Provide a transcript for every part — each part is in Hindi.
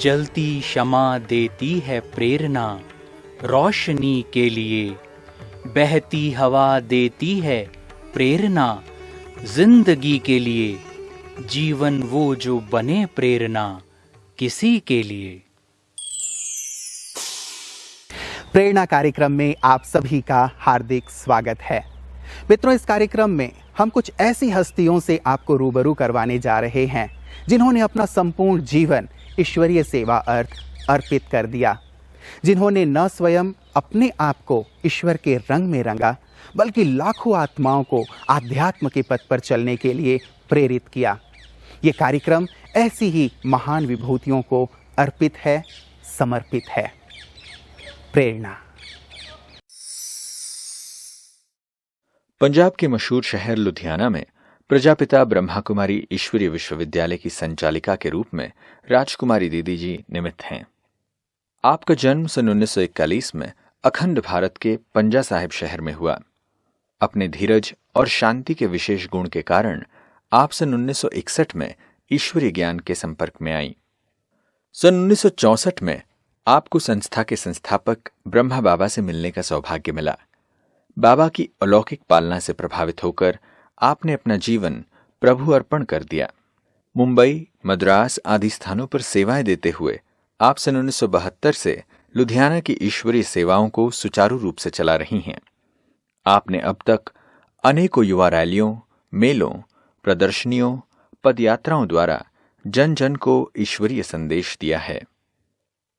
जलती क्षमा देती है प्रेरणा रोशनी के लिए, बहती हवा देती है प्रेरणा जिंदगी के लिए, जीवन वो जो बने प्रेरणा किसी के लिए। प्रेरणा कार्यक्रम में आप सभी का हार्दिक स्वागत है। मित्रों, इस कार्यक्रम में हम कुछ ऐसी हस्तियों से आपको रूबरू करवाने जा रहे हैं जिन्होंने अपना संपूर्ण जीवन ईश्वरीय सेवा अर्पित कर दिया, जिन्होंने न स्वयं अपने आप को ईश्वर के रंग में रंगा बल्कि लाखों आत्माओं को आध्यात्म के पथ पर चलने के लिए प्रेरित किया। ये कार्यक्रम ऐसी ही महान विभूतियों को अर्पित है, समर्पित है। प्रेरणा। पंजाब के मशहूर शहर लुधियाना में प्रजापिता ब्रह्मा कुमारी ईश्वरीय विश्वविद्यालय की संचालिका के रूप में राजकुमारी दीदी जी निमित्त हैं। आपका जन्म सन 1941 में अखंड भारत के पंजा साहिब शहर में हुआ। अपने धीरज और शांति के विशेष गुण के कारण आप सन 1961 में ईश्वरीय ज्ञान के संपर्क में आई। सन 1964 में आपको संस्था के संस्थापक ब्रह्मा बाबा से मिलने का सौभाग्य मिला। बाबा की अलौकिक पालना से प्रभावित होकर आपने अपना जीवन प्रभु अर्पण कर दिया। मुंबई, मद्रास आदि स्थानों पर सेवाएं देते हुए आप सन 1972 से लुधियाना की ईश्वरीय सेवाओं को सुचारू रूप से चला रही हैं। आपने अब तक अनेकों युवा रैलियों, मेलों, प्रदर्शनियों, पदयात्राओं द्वारा जन जन को ईश्वरीय संदेश दिया है।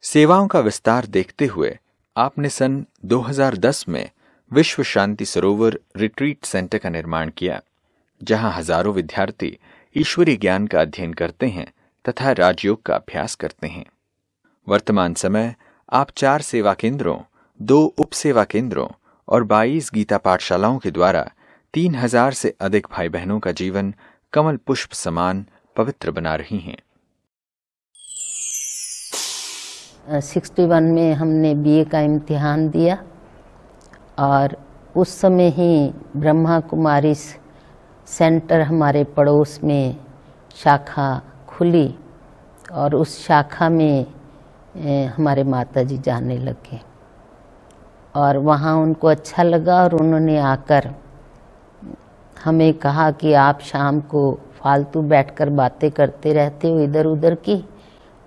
सेवाओं का विस्तार देखते हुए आपने सन 2010 में विश्व शांति सरोवर रिट्रीट सेंटर का निर्माण किया, जहां हजारों विद्यार्थी ईश्वरीय ज्ञान का अध्ययन करते हैं तथा राजयोग का अभ्यास करते हैं। वर्तमान समय आप 4 सेवा केंद्रों, 2 उप सेवा केंद्रों और 22 गीता पाठशालाओं के द्वारा 3000 से अधिक भाई बहनों का जीवन कमल पुष्प समान पवित्र बना रही हैं। 61 में हमने बीए का इम्तिहान दिया और उस समय ही ब्रह्मा कुमारी सेंटर हमारे पड़ोस में शाखा खुली और उस शाखा में हमारे माताजी जाने लगे और वहाँ उनको अच्छा लगा और उन्होंने आकर हमें कहा कि आप शाम को फालतू बैठकर बातें करते रहते हो इधर उधर की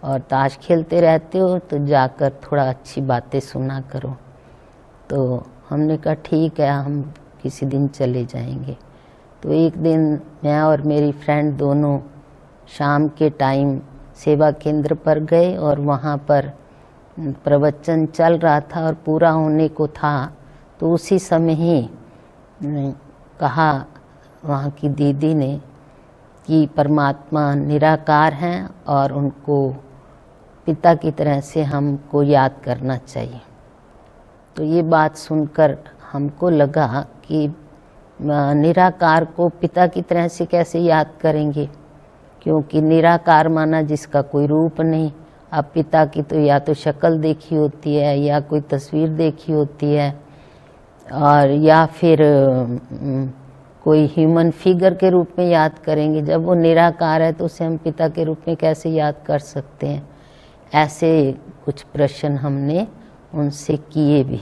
और ताश खेलते रहते हो, तो जाकर थोड़ा अच्छी बातें सुना करो। तो हमने कहा ठीक है, हम किसी दिन चले जाएंगे। तो एक दिन मैं और मेरी फ्रेंड दोनों शाम के टाइम सेवा केंद्र पर गए और वहाँ पर प्रवचन चल रहा था और पूरा होने को था। तो उसी समय ही कहा वहाँ की दीदी ने कि परमात्मा निराकार हैं और उनको पिता की तरह से हमको याद करना चाहिए। तो ये बात सुनकर हमको लगा कि निराकार को पिता की तरह से कैसे याद करेंगे, क्योंकि निराकार माना जिसका कोई रूप नहीं। अब पिता की तो या तो शक्ल देखी होती है या कोई तस्वीर देखी होती है और या फिर कोई ह्यूमन फिगर के रूप में याद करेंगे। जब वो निराकार है तो उसे हम पिता के रूप में कैसे याद कर सकते हैं। ऐसे कुछ प्रश्न हमने उनसे किए भी।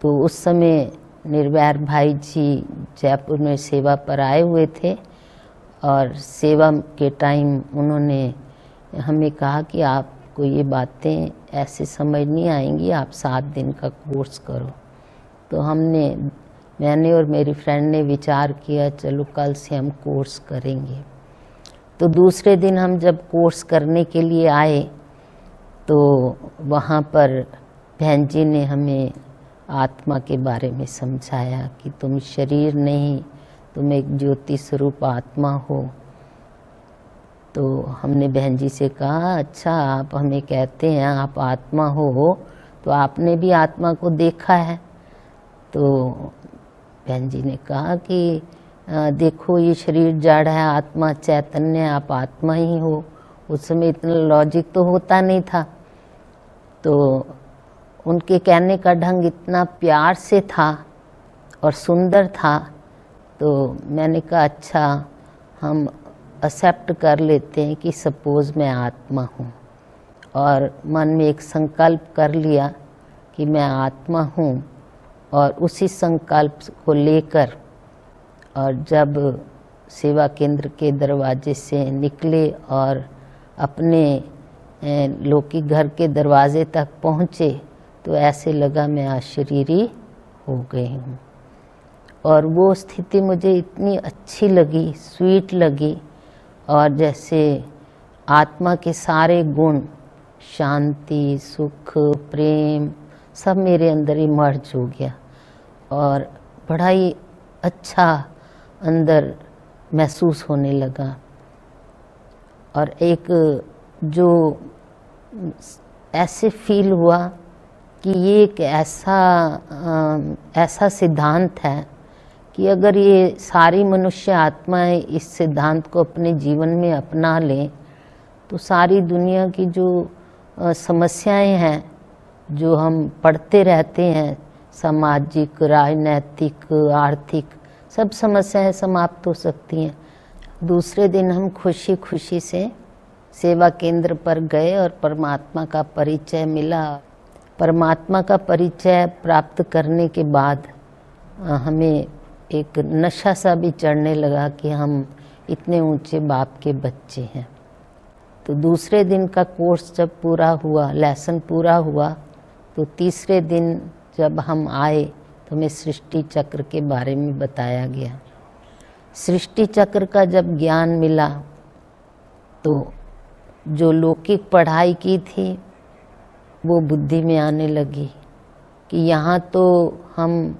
तो उस समय निर्वैर भाई जी जयपुर में सेवा पर आए हुए थे और सेवा के टाइम उन्होंने हमें कहा कि आपको ये बातें ऐसे समझ नहीं आएंगी, आप 7 दिन का कोर्स करो। तो मैंने और मेरी फ्रेंड ने विचार किया चलो कल से हम कोर्स करेंगे। तो दूसरे दिन हम जब कोर्स करने के लिए आए तो वहाँ पर बहन जी ने हमें आत्मा के बारे में समझाया कि तुम शरीर नहीं, तुम एक ज्योति स्वरूप आत्मा हो। तो हमने बहन जी से कहा अच्छा आप हमें कहते हैं आप आत्मा हो तो आपने भी आत्मा को देखा है। तो बहन जी ने कहा कि देखो ये शरीर जड़ है, आत्मा चैतन्य, आप आत्मा ही हो। उस समय इतना लॉजिक तो होता नहीं था। तो उनके कहने का ढंग इतना प्यार से था और सुंदर था। तो मैंने कहा अच्छा हम एक्सेप्ट कर लेते हैं कि सपोज़ मैं आत्मा हूँ। और मन में एक संकल्प कर लिया कि मैं आत्मा हूँ, और उसी संकल्प को लेकर और जब सेवा केंद्र के दरवाजे से निकले और अपने लौकिक घर के दरवाजे तक पहुँचे तो ऐसे लगा मैं अशरीरी हो गई हूँ। और वो स्थिति मुझे इतनी अच्छी लगी, स्वीट लगी, और जैसे आत्मा के सारे गुण, शांति, सुख, प्रेम सब मेरे अंदर ही मर्ज हो गया और बड़ा ही अच्छा अंदर महसूस होने लगा। और एक जो ऐसे फील हुआ कि ये एक ऐसा सिद्धांत है कि अगर ये सारी मनुष्य आत्माएं इस सिद्धांत को अपने जीवन में अपना लें तो सारी दुनिया की जो समस्याएं हैं, जो हम पढ़ते रहते हैं, सामाजिक, राजनैतिक, आर्थिक, सब समस्याएं समाप्त हो सकती हैं। दूसरे दिन हम खुशी खुशी से सेवा केंद्र पर गए और परमात्मा का परिचय मिला। परमात्मा का परिचय प्राप्त करने के बाद हमें एक नशा सा भी चढ़ने लगा कि हम इतने ऊंचे बाप के बच्चे हैं। तो दूसरे दिन का कोर्स जब पूरा हुआ, लेसन पूरा हुआ, तो तीसरे दिन जब हम आए तो हमें सृष्टि चक्र के बारे में बताया गया। सृष्टि चक्र का जब ज्ञान मिला तो जो लौकिक पढ़ाई की थी वो बुद्धि में आने लगी कि यहाँ तो हम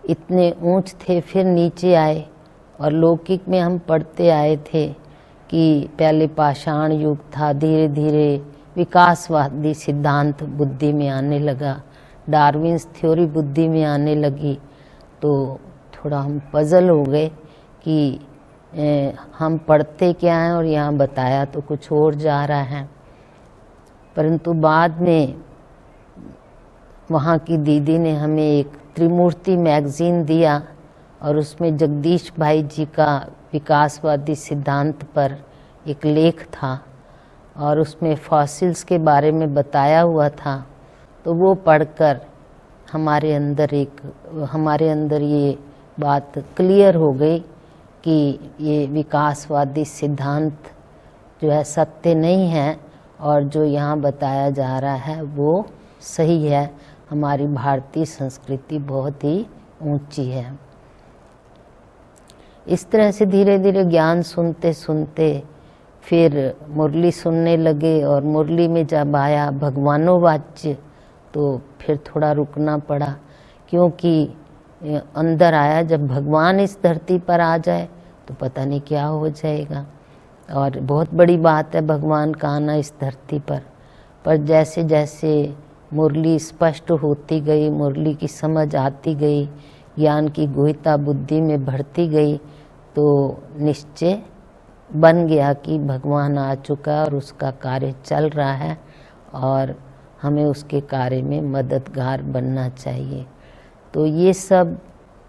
इतने ऊंच थे, फिर नीचे आए, और लौकिक में हम पढ़ते आए थे कि पहले पाषाण युग था, धीरे धीरे विकासवादी सिद्धांत बुद्धि में आने लगा, डार्विन्स थ्योरी बुद्धि में आने लगी। तो थोड़ा हम पजल हो गए कि हम पढ़ते क्या हैं और यहाँ बताया तो कुछ और जा रहा है। परंतु बाद में वहाँ की दीदी ने हमें एक त्रिमूर्ति मैगजीन दिया और उसमें जगदीश भाई जी का विकासवादी सिद्धांत पर एक लेख था और उसमें फॉसिल्स के बारे में बताया हुआ था। तो वो पढ़कर हमारे अंदर ये बात क्लियर हो गई कि ये विकासवादी सिद्धांत जो है सत्य नहीं है और जो यहाँ बताया जा रहा है वो सही है। हमारी भारतीय संस्कृति बहुत ही ऊंची है। इस तरह से धीरे धीरे ज्ञान सुनते सुनते फिर मुरली सुनने लगे, और मुरली में जब आया भगवानोवाच्य तो फिर थोड़ा रुकना पड़ा, क्योंकि अंदर आया जब भगवान इस धरती पर आ जाए तो पता नहीं क्या हो जाएगा। और बहुत बड़ी बात है भगवान का आना इस धरती पर जैसे जैसे मुरली स्पष्ट होती गई, मुरली की समझ आती गई, ज्ञान की गुहिता बुद्धि में बढ़ती गई, तो निश्चय बन गया कि भगवान आ चुका और उसका कार्य चल रहा है और हमें उसके कार्य में मददगार बनना चाहिए। तो ये सब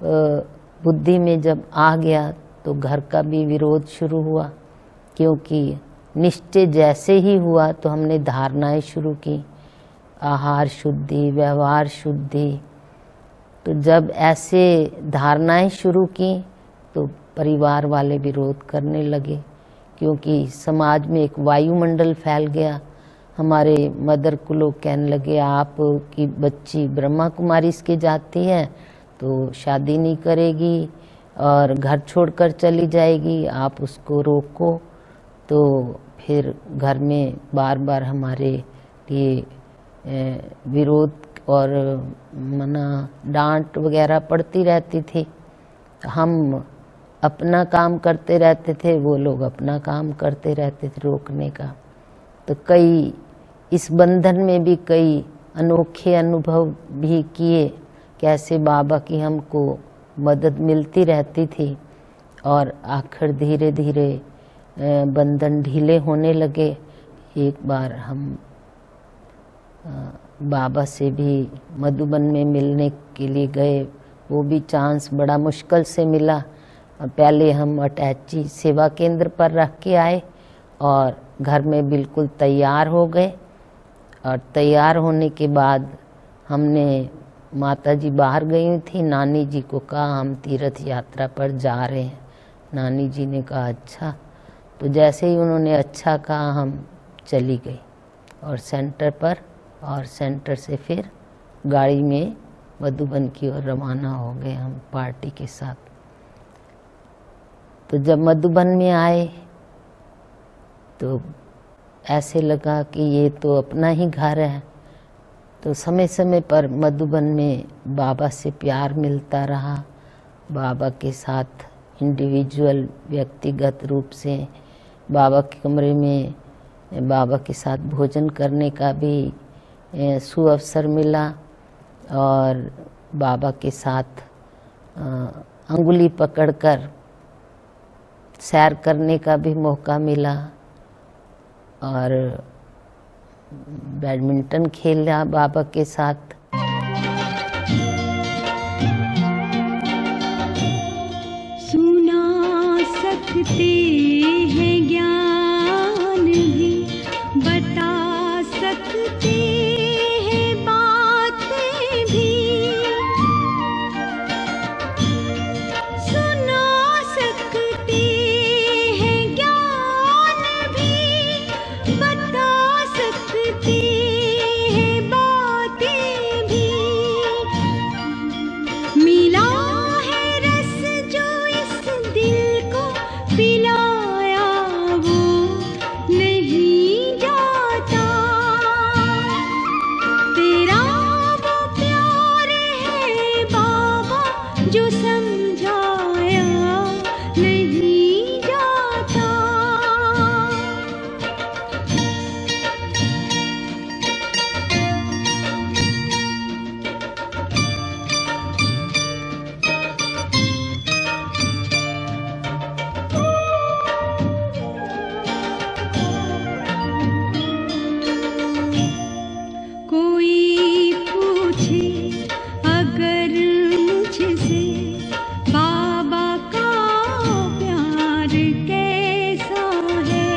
बुद्धि में जब आ गया तो घर का भी विरोध शुरू हुआ, क्योंकि निश्चय जैसे ही हुआ तो हमने धारणाएं शुरू की, आहार शुद्धि, व्यवहार शुद्धि। तो जब ऐसे धारणाएं शुरू की तो परिवार वाले विरोध करने लगे, क्योंकि समाज में एक वायुमंडल फैल गया। हमारे मदर को लोग कहने लगे आप की बच्ची ब्रह्मा कुमारी इसके जाती है तो शादी नहीं करेगी और घर छोड़कर चली जाएगी, आप उसको रोको। तो फिर घर में बार बार हमारे लिए विरोध और मना डांट वगैरह पड़ती रहती थी। हम अपना काम करते रहते थे, वो लोग अपना काम करते रहते थे रोकने का। तो कई इस बंधन में भी कई अनोखे अनुभव भी किए, कैसे बाबा की हमको मदद मिलती रहती थी और आखिर धीरे धीरे बंधन ढीले होने लगे। एक बार हम बाबा से भी मधुबन में मिलने के लिए गए, वो भी चांस बड़ा मुश्किल से मिला। पहले हम अटैची सेवा केंद्र पर रख के आए और घर में बिल्कुल तैयार हो गए और तैयार होने के बाद हमने, माता जी बाहर गई थी, नानी जी को कहा हम तीर्थ यात्रा पर जा रहे हैं। नानी जी ने कहा अच्छा। तो जैसे ही उन्होंने अच्छा कहा हम चली गई और सेंटर पर, और सेंटर से फिर गाड़ी में मधुबन की ओर रवाना हो गए हम पार्टी के साथ। तो जब मधुबन में आए तो ऐसे लगा कि ये तो अपना ही घर है। तो समय समय पर मधुबन में बाबा से प्यार मिलता रहा। बाबा के साथ इंडिविजुअल, व्यक्तिगत रूप से बाबा के कमरे में बाबा के साथ भोजन करने का भी सुअवसर मिला और बाबा के साथ अंगुली पकड़कर सैर करने का भी मौका मिला और बैडमिंटन खेला बाबा के साथ। सुना सकते हैं ज्ञान भी, बता सकते हैं बातें भी, सुना सकते हैं ज्ञान भी, बता सकते हैं बातें भी। मिला है रस जो इस दिल को पिलाया वो नहीं जाता। तेरा वो प्यार है बाबा जो समझाया नहीं जाता। कोई पूछे अगर मुझसे बाबा का प्यार कैसा है,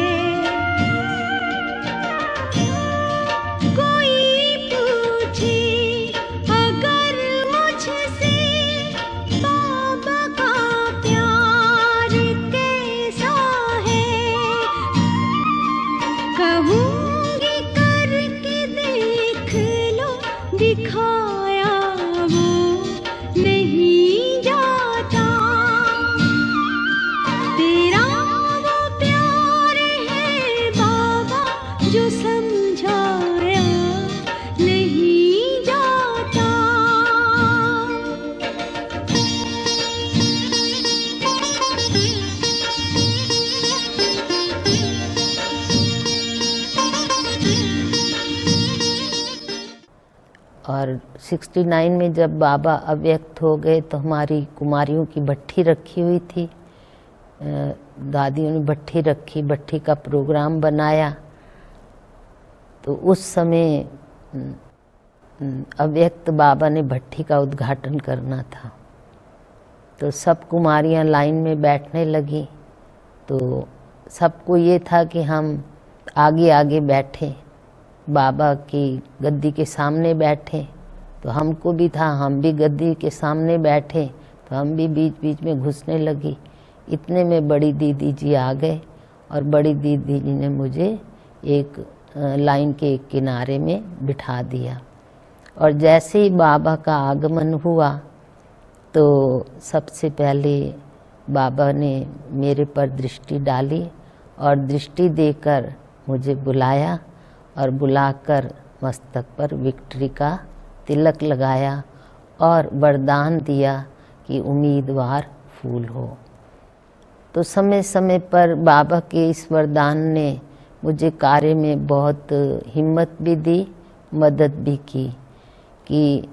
कोई पूछे अगर मुझसे बाबा का प्यार कैसा है, कहूँगी करके देख लो, दिखाया वो नहीं जाता। तेरा वो प्यार है बाबा जो समझाया नहीं जाता। और 69 में जब बाबा अव्यक्त हो गए तो हमारी कुमारियों की भट्ठी रखी हुई थी। दादियों ने भट्ठी रखी, भट्ठी का प्रोग्राम बनाया। तो उस समय अव्यक्त बाबा ने भट्ठी का उद्घाटन करना था। तो सब कुमारियां लाइन में बैठने लगी। तो सबको ये था कि हम आगे आगे बैठे, बाबा की गद्दी के सामने बैठे। तो हमको भी था, हम भी गद्दी के सामने बैठे, तो हम भी बीच बीच में घुसने लगी। इतने में बड़ी दीदी जी आ गए और बड़ी दीदी जी ने मुझे एक लाइन के एक किनारे में बिठा दिया। और जैसे ही बाबा का आगमन हुआ तो सबसे पहले बाबा ने मेरे पर दृष्टि डाली और दृष्टि देकर मुझे बुलाया और बुलाकर मस्तक पर विक्ट्री का तिलक लगाया और वरदान दिया कि उम्मीदवार फूल हो। तो समय समय पर बाबा के इस वरदान ने मुझे कार्य में बहुत हिम्मत भी दी, मदद भी की कि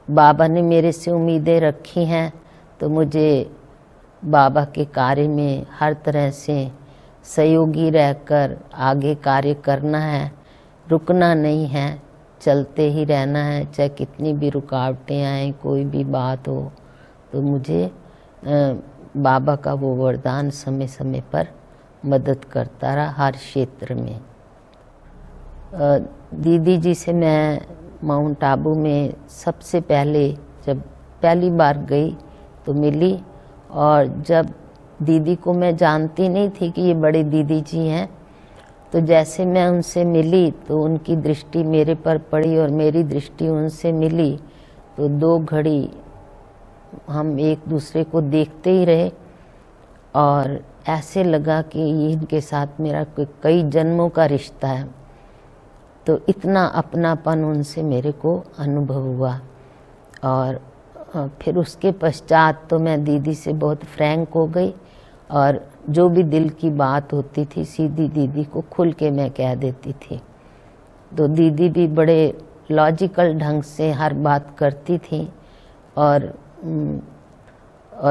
बाबा ने मेरे से उम्मीदें रखी हैं तो मुझे बाबा के कार्य में हर तरह से सहयोगी रहकर आगे कार्य करना है, रुकना नहीं है, चलते ही रहना है, चाहे कितनी भी रुकावटें आएँ, कोई भी बात हो। तो मुझे बाबा का वो वरदान समय समय पर मदद करता रहा हर क्षेत्र में। दीदी जी से मैं माउंट आबू में सबसे पहले जब पहली बार गई तो मिली, और जब दीदी को मैं जानती नहीं थी कि ये बड़े दीदी जी हैं, तो जैसे मैं उनसे मिली तो उनकी दृष्टि मेरे पर पड़ी और मेरी दृष्टि उनसे मिली, तो 2 घड़ी हम एक दूसरे को देखते ही रहे और ऐसे लगा कि इनके साथ मेरा कई जन्मों का रिश्ता है। तो इतना अपनापन उनसे मेरे को अनुभव हुआ। और फिर उसके पश्चात तो मैं दीदी से बहुत फ्रैंक हो गई और जो भी दिल की बात होती थी सीधी दीदी को खुल के मैं कह देती थी। तो दीदी भी बड़े लॉजिकल ढंग से हर बात करती थी और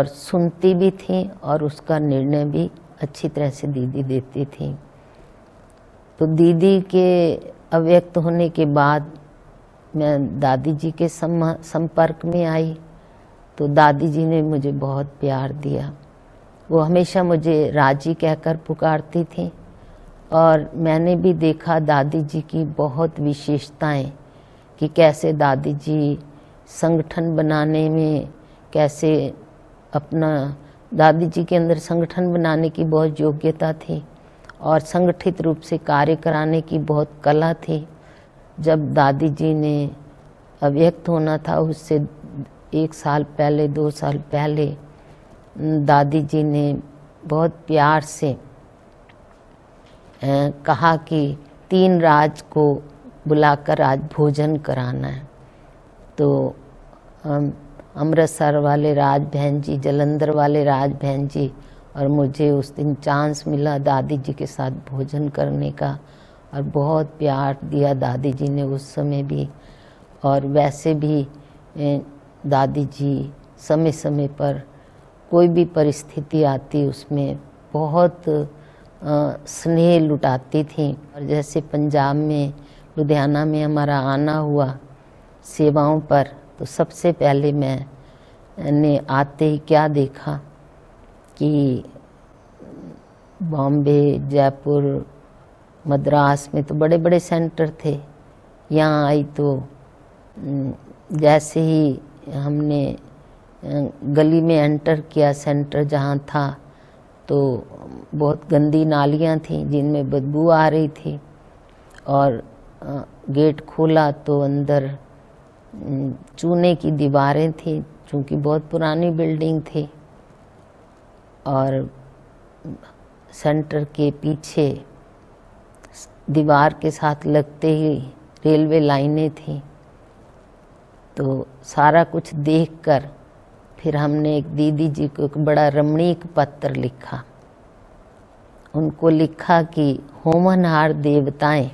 सुनती भी थी और उसका निर्णय भी अच्छी तरह से दीदी देती थी। तो दीदी के अव्यक्त होने के बाद मैं दादी जी के संपर्क में आई, तो दादी जी ने मुझे बहुत प्यार दिया। वो हमेशा मुझे राजी कहकर पुकारती थी और मैंने भी देखा दादी जी की बहुत विशेषताएं कि कैसे दादी जी संगठन बनाने में कैसे अपना, दादी जी के अंदर संगठन बनाने की बहुत योग्यता थी और संगठित रूप से कार्य कराने की बहुत कला थी। जब दादी जी ने अव्यक्त होना था उससे 1 साल पहले 2 साल पहले दादी जी ने बहुत प्यार से कहा कि 3 राज को बुलाकर आज भोजन कराना है। तो अमृतसर वाले राज बहन जी, जलंधर वाले राज बहन जी और मुझे उस दिन चांस मिला दादी जी के साथ भोजन करने का और बहुत प्यार दिया दादी जी ने उस समय भी। और वैसे भी दादी जी समय समय पर कोई भी परिस्थिति आती उसमें बहुत स्नेह लुटाती थी। और जैसे पंजाब में लुधियाना में हमारा आना हुआ सेवाओं पर, तो सबसे पहले मैंने आते ही क्या देखा कि बॉम्बे, जयपुर, मद्रास में तो बड़े बड़े सेंटर थे। यहाँ आई तो जैसे ही हमने गली में एंटर किया सेंटर जहाँ था, तो बहुत गंदी नालियाँ थीं जिनमें बदबू आ रही थी और गेट खोला तो अंदर चूने की दीवारें थी, चूँकि बहुत पुरानी बिल्डिंग थी। और सेंटर के पीछे दीवार के साथ लगते ही रेलवे लाइनें थी। तो सारा कुछ देखकर फिर हमने एक दीदी जी को एक बड़ा रमणीक पत्र लिखा। उनको लिखा कि होमनहार देवताएं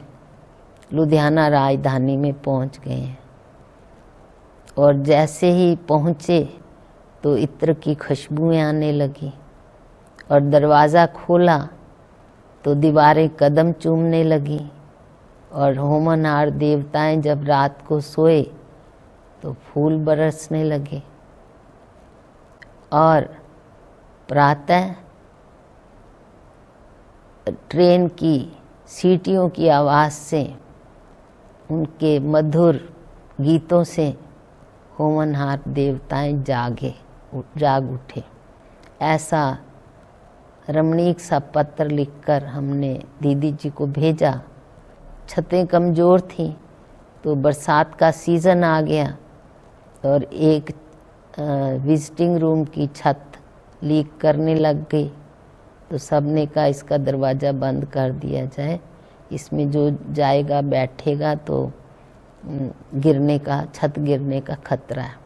लुधियाना राजधानी में पहुंच गए हैं। और जैसे ही पहुँचे तो इत्र की खुशबुएं आने लगी और दरवाज़ा खोला तो दीवारें कदम चूमने लगी। और होमनहार देवताएं जब रात को सोए तो फूल बरसने लगे। और प्रातः ट्रेन की सीटियों की आवाज़ से, उनके मधुर गीतों से होमनहार देवताएं जाग उठे। ऐसा रमणीक सा पत्र लिखकर हमने दीदी जी को भेजा। छतें कमज़ोर थीं तो बरसात का सीज़न आ गया और एक विजिटिंग रूम की छत लीक करने लग गई। तो सब ने कहा इसका दरवाज़ा बंद कर दिया जाए, इसमें जो जाएगा बैठेगा तो छत गिरने का खतरा है।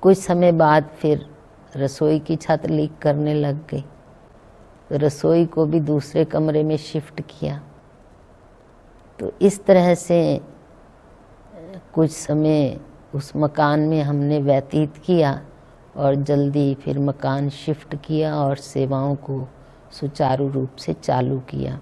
कुछ समय बाद फिर रसोई की छत लीक करने लग गई, तो रसोई को भी दूसरे कमरे में शिफ्ट किया। तो इस तरह से कुछ समय उस मकान में हमने व्यतीत किया और जल्दी फिर मकान शिफ्ट किया और सेवाओं को सुचारू रूप से चालू किया।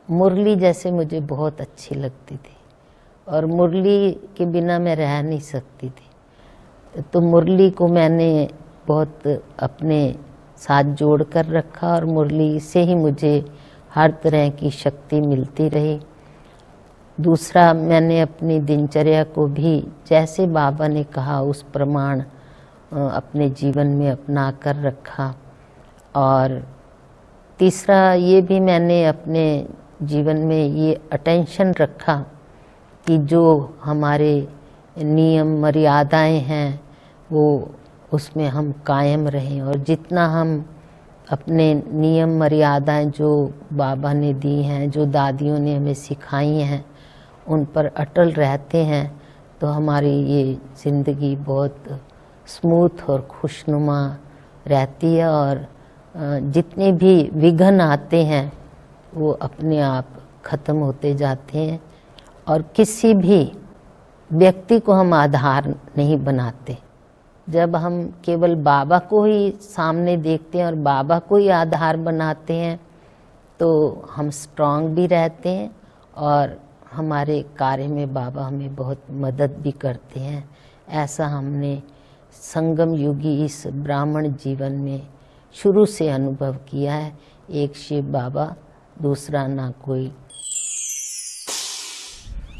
मुरली जैसे मुझे बहुत अच्छी लगती थी और मुरली के बिना मैं रह नहीं सकती थी। तो मुरली को मैंने बहुत अपने साथ जोड़ कर रखा और मुरली से ही मुझे हर तरह की शक्ति मिलती रही। दूसरा, मैंने अपनी दिनचर्या को भी जैसे बाबा ने कहा उस प्रमाण अपने जीवन में अपना कर रखा। और तीसरा ये भी मैंने अपने जीवन में ये अटेंशन रखा कि जो हमारे नियम मर्यादाएं हैं वो उसमें हम कायम रहें, और जितना हम अपने नियम मर्यादाएं जो बाबा ने दी हैं, जो दादियों ने हमें सिखाई हैं, उन पर अटल रहते हैं तो हमारी ये ज़िंदगी बहुत स्मूथ और खुशनुमा रहती है। और जितने भी विघ्न आते हैं वो अपने आप ख़त्म होते जाते हैं। और किसी भी व्यक्ति को हम आधार नहीं बनाते। जब हम केवल बाबा को ही सामने देखते हैं और बाबा को ही आधार बनाते हैं तो हम स्ट्रांग भी रहते हैं और हमारे कार्य में बाबा हमें बहुत मदद भी करते हैं। ऐसा हमने संगम युगी इस ब्राह्मण जीवन में शुरू से अनुभव किया है। एक शिव बाबा, दूसरा ना कोई।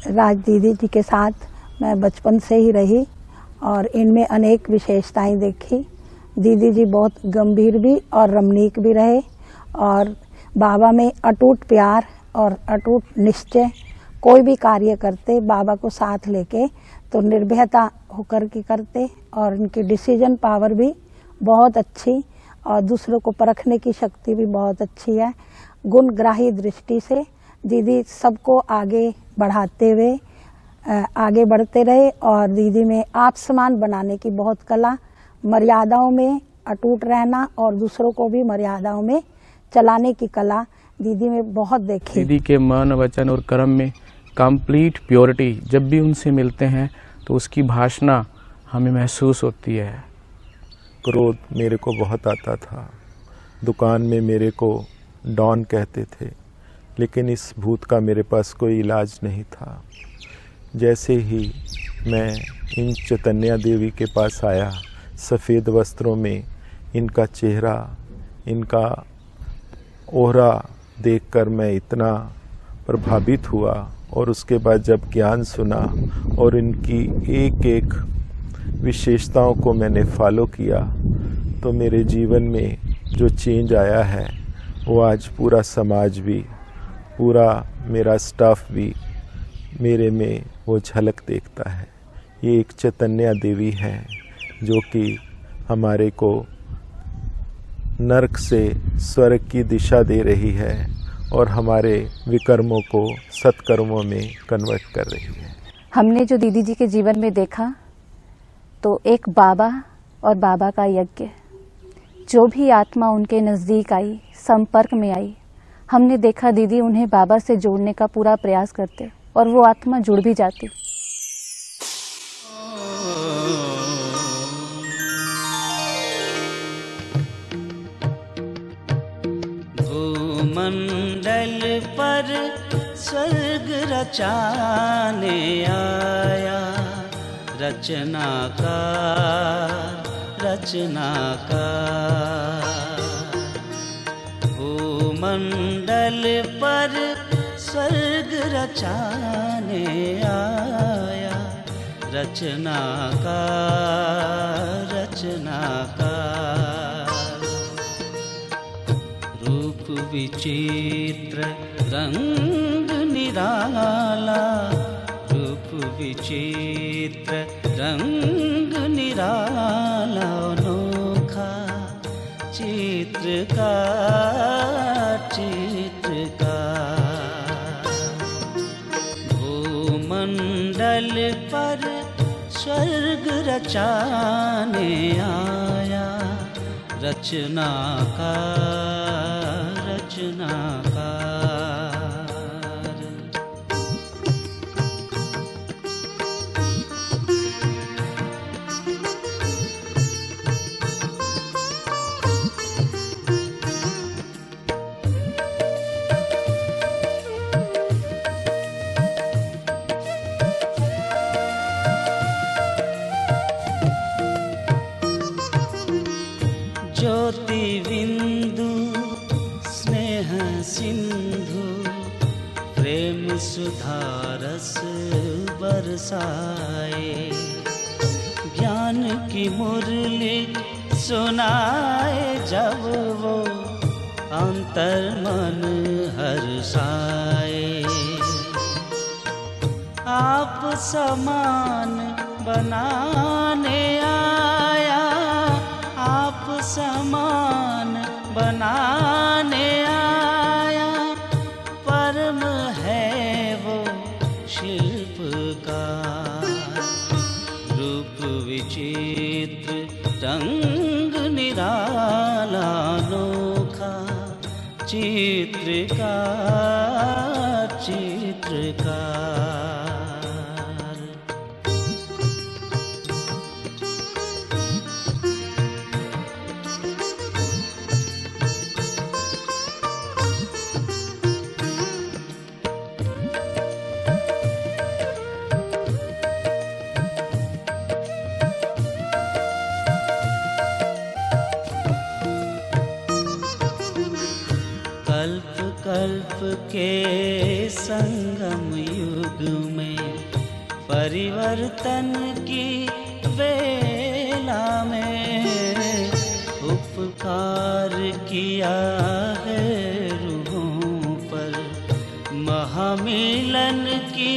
राज दीदी जी के साथ मैं बचपन से ही रही और इनमें अनेक विशेषताएं देखी। दीदी जी बहुत गंभीर भी और रमणीक भी रहे और बाबा में अटूट प्यार और अटूट निश्चय। कोई भी कार्य करते बाबा को साथ लेके तो निर्भयता होकर के करते और इनकी डिसीजन पावर भी बहुत अच्छी और दूसरों को परखने की शक्ति भी बहुत अच्छी है। गुणग्राही दृष्टि से दीदी सबको आगे बढ़ाते हुए आगे बढ़ते रहे और दीदी में आप समान बनाने की बहुत कला, मर्यादाओं में अटूट रहना और दूसरों को भी मर्यादाओं में चलाने की कला दीदी में बहुत देखी। दीदी के मन, वचन और कर्म में कंप्लीट प्योरिटी जब भी उनसे मिलते हैं तो उसकी भाषणा हमें महसूस होती है। क्रोध मेरे को बहुत आता था। दुकान में मेरे को डॉन कहते थे, लेकिन इस भूत का मेरे पास कोई इलाज नहीं था। जैसे ही मैं इन चैतन्या देवी के पास आया, सफ़ेद वस्त्रों में इनका चेहरा, इनका ओहरा देखकर मैं इतना प्रभावित हुआ और उसके बाद जब ज्ञान सुना और इनकी एक एक विशेषताओं को मैंने फॉलो किया तो मेरे जीवन में जो चेंज आया है वो आज पूरा समाज भी, पूरा मेरा स्टाफ भी मेरे में वो झलक देखता है। ये एक चैतन्या देवी है जो कि हमारे को नरक से स्वर्ग की दिशा दे रही है और हमारे विकर्मों को सत्कर्मों में कन्वर्ट कर रही है। हमने जो दीदी जी के जीवन में देखा तो एक बाबा और बाबा का यज्ञ, जो भी आत्मा उनके नज़दीक आई, संपर्क में आई, हमने देखा दीदी उन्हें बाबा से जोड़ने का पूरा प्रयास करते और वो आत्मा जुड़ भी जाती। भूमंडल पर स्वर्ग रचाने आया, रचनाकार भूमंडल पर स्वर्ग रचाने आया, रचनाकार रूप विचित्र रंग निराला, रूप विचित्र रंग निराला, अनोखा चित्रकार भूमंडल पर स्वर्ग रचाने आया, रचनाकार सुधारस बरसाए, ज्ञान की मुरली सुनाए जब वो अंतर मन हर्षाए। आप समान बनाने आया, आप समान बनाने आया, परम है वो शिल्पकार। रूप विचित्र रंग निराला अनोखा, चित्रकार चित्रकार। कल्प कल्प के संगम युग में, परिवर्तन की वेला में, उपकार किया है रूहों पर, महामिलन की